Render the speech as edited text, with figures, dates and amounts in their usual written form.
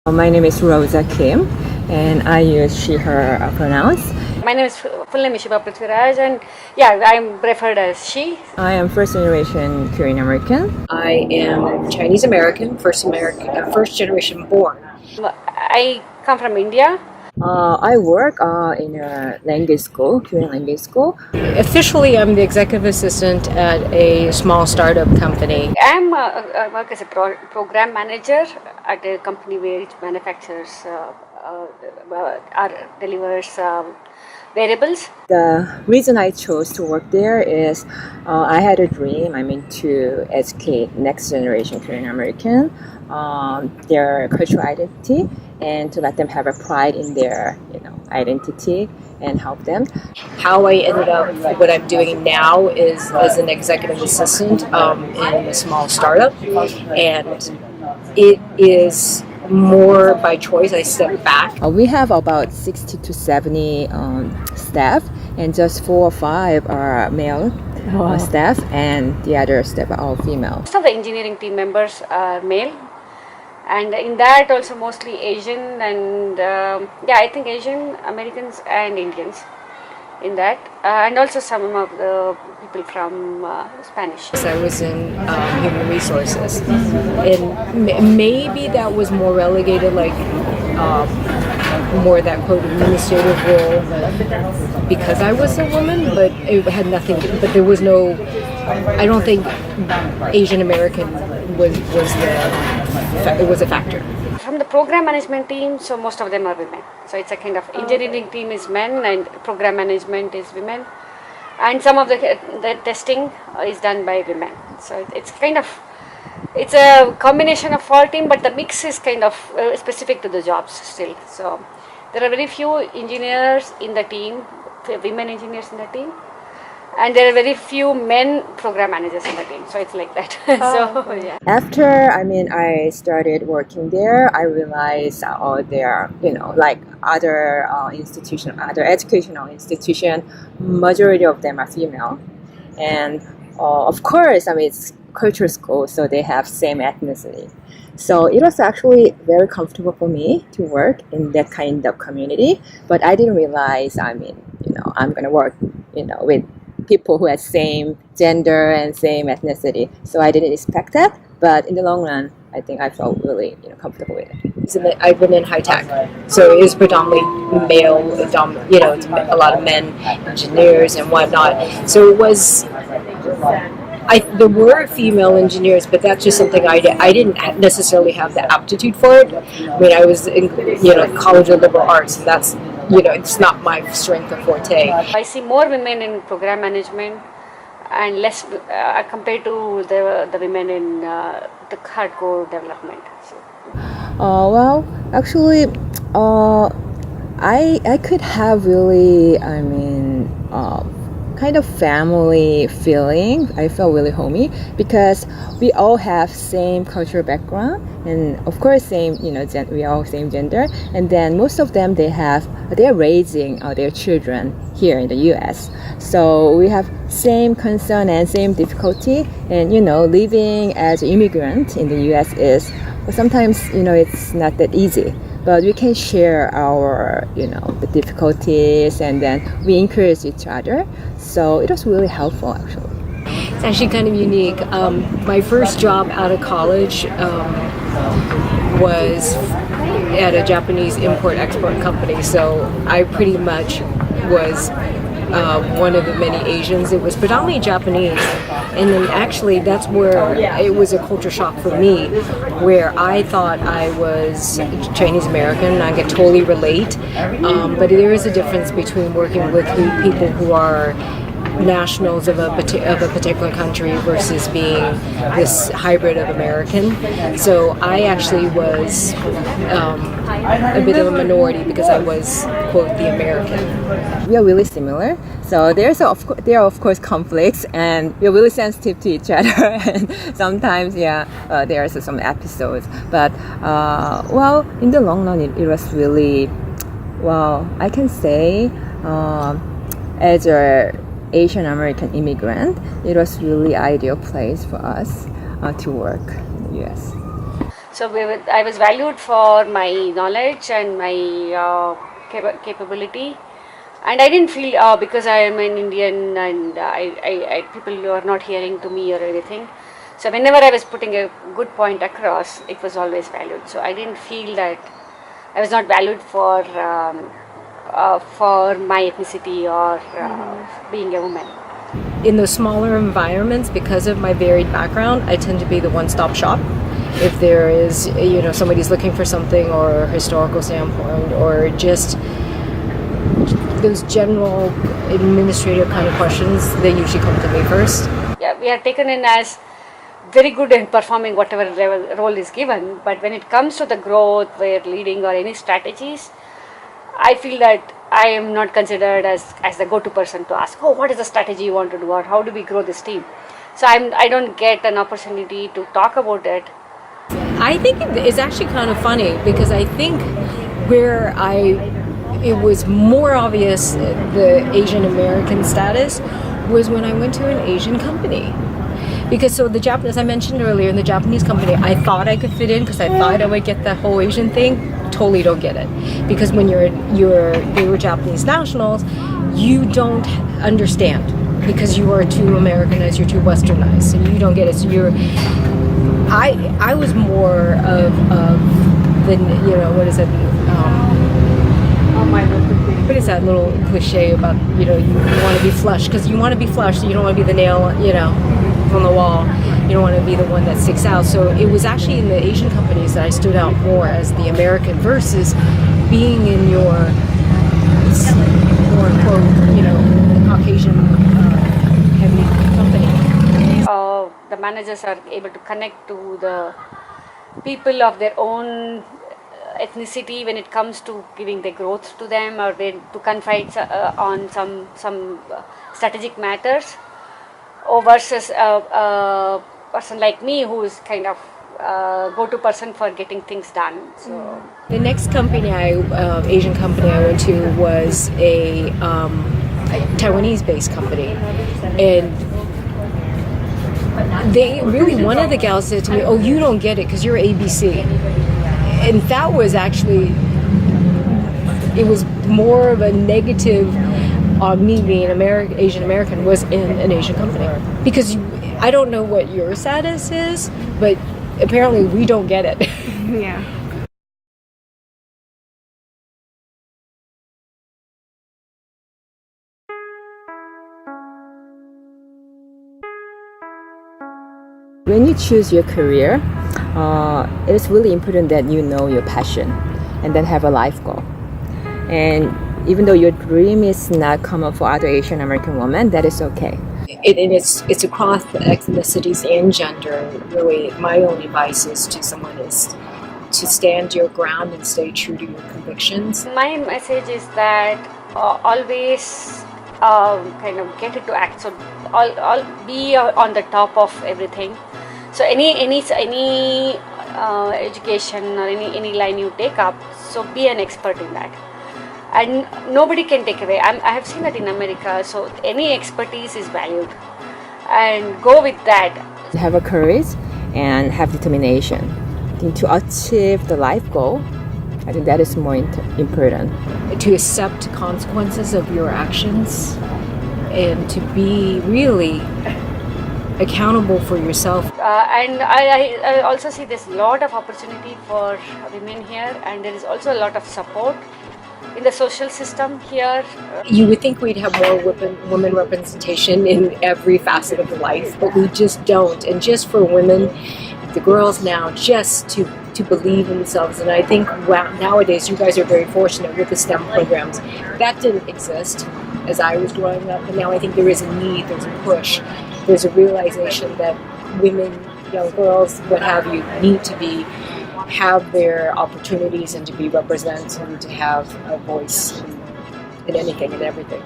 My name is Rosa Kim, and I use she, her pronouns. My name is full name is Shiva Prithviraj, and yeah, I'm preferred as she. I am first generation Korean American. I am Chinese American, first generation born. I come from India. I work in a language school, Korean language school. Officially, I'm the executive assistant at a small startup company. I work as a program manager at a company which manufactures delivers variables. The reason I chose to work there is I had a dream. To educate next generation Korean American, their cultural identity, and to let them have a pride in their identity and help them. How I ended up what I'm doing now is as an executive assistant in a small startup, and it is more by choice. I step back. We have about 60 to 70 staff, and just 4 or 5 are male staff, and the other staff are all female. Most of the engineering team members are male, and in that also mostly Asian and I think Asian Americans and Indians in that, and also some of the people from Spanish. I was in human resources, and maybe that was more relegated, like more that quote administrative role, because I was a woman. But it had nothing. But there was no. I don't think Asian American was a factor. From the program management team, so most of them are women. So it's a kind of engineering team is men and program management is women, and some of the testing is done by women. So it's a combination of all team, but the mix is kind of specific to the jobs still. So there are very few engineers in the team, women engineers in the team, and there are very few men program managers in the team. So it's like that. So yeah. After I started working there, I realized there like other other educational institution, majority of them are female, and of course it's cultural school, so they have same ethnicity. So it was actually very comfortable for me to work in that kind of community, but I didn't realize I'm gonna work with people who have same gender and same ethnicity. So I didn't expect that, but in the long run, I think I felt really comfortable with it. I've been in high tech, so it is predominantly male. It's a lot of men engineers and whatnot. So it was. There were female engineers, but that's just something I didn't necessarily have the aptitude for it. I was in College of Liberal Arts, and that's it's not my strength or forte. I see more women in program management and less compared to the women in the hardcore development. So. Well, actually, I could have really, kind of family feeling. I felt really homey because we all have same cultural background, and of course same we all same gender, and then most of them they're raising their children here in the U.S. So we have same concern and same difficulty, and living as an immigrant in the U.S. is sometimes it's not that easy. But we can share our, the difficulties, and then we encourage each other. So it was really helpful, actually. It's actually kind of unique. My first job out of college was at a Japanese import-export company. So I pretty much was one of the many Asians. It was predominantly Japanese, and then actually that's where it was a culture shock for me, where I thought I was Chinese American and I could totally relate, but there is a difference between working with people who are nationals of a particular country versus being this hybrid of American. So I actually was a bit of a minority because I was, quote, the American. We are really similar. So there are of course conflicts, and we're really sensitive to each other. And sometimes, there are some episodes. But in the long run, it was really, I can say, as a Asian American immigrant, it was really ideal place for us to work in the U.S. So I was valued for my knowledge and my capability, and I didn't feel because I am an Indian and people are not hearing to me or anything. So whenever I was putting a good point across, it was always valued. So I didn't feel that I was not valued for my ethnicity or being a woman. In those smaller environments, because of my varied background, I tend to be the one-stop shop. If there is, somebody's looking for something or a historical standpoint or just those general administrative kind of questions, they usually come to me first. Yeah, we are taken in as very good in performing whatever role is given, but when it comes to the growth, where leading or any strategies, I feel that I am not considered as the go-to person to ask, oh, what is the strategy you want to do, or how do we grow this team? So I don't get an opportunity to talk about it. I think it's actually kind of funny because I think where it was more obvious the Asian American status was when I went to an Asian company. Because so the Japanese, I mentioned earlier, in the Japanese company, I thought I could fit in because I thought I would get that whole Asian thing. Totally don't get it. Because when they were Japanese nationals, you don't understand because you are too Americanized, you're too Westernized, and you don't get it. So I was more of the, what is it? What is that little cliche about, you want to be flush? Because you want to be flush, so you don't want to be the nail, on the wall. You don't want to be the one that sticks out. So it was actually in the Asian companies that I stood out more as the American versus being in your more quote, Caucasian heavy company. The managers are able to connect to the people of their own ethnicity when it comes to giving the growth to them, or to confide on some strategic matters, or versus a person like me who is kind of go-to person for getting things done. So the next company, Asian company I went to was a Taiwanese-based company, and one of the gals said to me, "Oh, you don't get it because you're ABC," and that was actually, it was more of a negative on me being Asian American was in an Asian company, because I don't know what your status is, but apparently we don't get it. Yeah. When you choose your career, it is really important that you know your passion and then have a life goal. And even though your dream is not common for other Asian American women, that is okay. It's across ethnicities and gender. Really, my only advice is to stand your ground and stay true to your convictions. my message is that always kind of get it to act. So I'll be on the top of everything. So any education or any line you take up, so be an expert in that, and nobody can take away. I have seen that in America. So any expertise is valued, and go with that. Have a courage and have determination. I think to achieve the life goal, I think that is more important. To accept consequences of your actions and to be really accountable for yourself. And I also see there's a lot of opportunity for women here, and there is also a lot of support in the social system here. You would think we'd have more women representation in every facet of life, but we just don't. And just for women, the girls now, just to believe in themselves. And I think nowadays you guys are very fortunate with the STEM programs. That didn't exist as I was growing up, and now I think there is a need, there's a push, there's a realization that women, young girls, what have you, need to have their opportunities and to be represented and to have a voice in anything and everything.